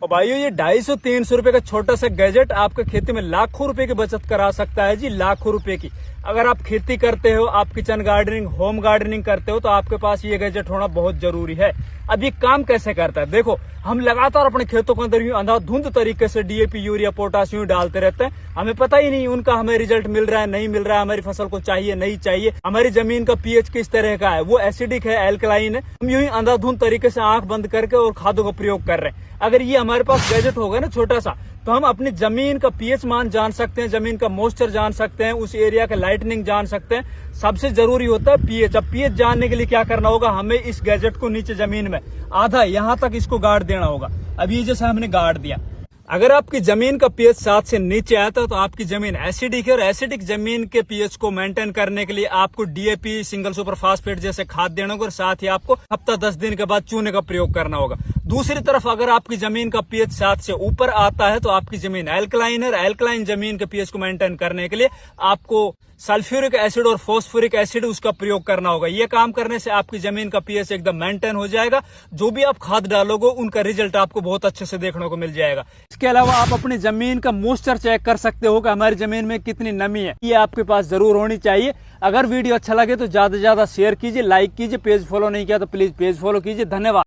और भाइयों ये 250-300 रुपए का छोटा सा गैजेट आपके खेती में लाखों रुपए की बचत करा सकता है जी, लाखों रुपए की। अगर आप खेती करते हो, आप किचन गार्डनिंग, होम गार्डनिंग करते हो तो आपके पास ये गैजेट होना बहुत जरूरी है। अब ये काम कैसे करता है देखो, हम लगातार अपने खेतों के अंदर यूं अंधाधुंध तरीके से डीएपी, यूरिया, पोटाशियम डालते रहते हैं, हमें पता ही नहीं उनका हमें रिजल्ट मिल रहा है नहीं मिल रहा है, हमारी फसल को चाहिए नहीं चाहिए, हमारी जमीन का पीएच किस तरह का है, वो एसिडिक है, एल्कलाइन है। हम यूं ही अंधाधुंध तरीके से आंख बंद करके और खादों का प्रयोग कर रहे हैं। अगर ये हमारे पास गैजेट होगा ना छोटा सा, तो हम अपनी जमीन का पीएच मान जान सकते हैं, जमीन का मॉइस्चर जान सकते हैं, उस एरिया का लाइटनिंग जान सकते हैं। सबसे जरूरी होता है पीएच। अब पीएच जानने के लिए क्या करना होगा, हमें इस गैजेट को नीचे जमीन में आधा यहां तक इसको गाड़ देना होगा। अब ये जैसे हमने गाड़ दिया, अगर आपकी जमीन का पीएच 7 से नीचे आता है तो आपकी जमीन एसिडिक है, और एसिडिक जमीन के पीएच को मेंटेन करने के लिए आपको डीएपी, सिंगल सुपर फास्फेट जैसे खाद देना होगा, और साथ ही आपको हफ्ता 10 दिन के बाद चूने का प्रयोग करना होगा। दूसरी तरफ अगर आपकी जमीन का पीएच 7 से ऊपर आता है तो आपकी जमीन एल्कलाइन है, एल्कलाइन जमीन के पीएच को मेंटेन करने के लिए आपको सल्फ्यूरिक एसिड और फॉस्फोरिक एसिड उसका प्रयोग करना होगा। ये काम करने से आपकी जमीन का पीएच एकदम मेंटेन हो जाएगा। जो भी आप खाद डालोगे उनका रिजल्ट आपको बहुत अच्छे से देखने को मिल जाएगा। इसके अलावा आप अपनी जमीन का मॉइस्चर चेक कर सकते हो कि हमारी जमीन में कितनी नमी है, ये आपके पास जरूर होनी चाहिए। अगर वीडियो अच्छा लगे तो ज्यादा से ज्यादा शेयर कीजिए, लाइक कीजिए। पेज फॉलो नहीं किया तो प्लीज पेज फॉलो कीजिए। धन्यवाद।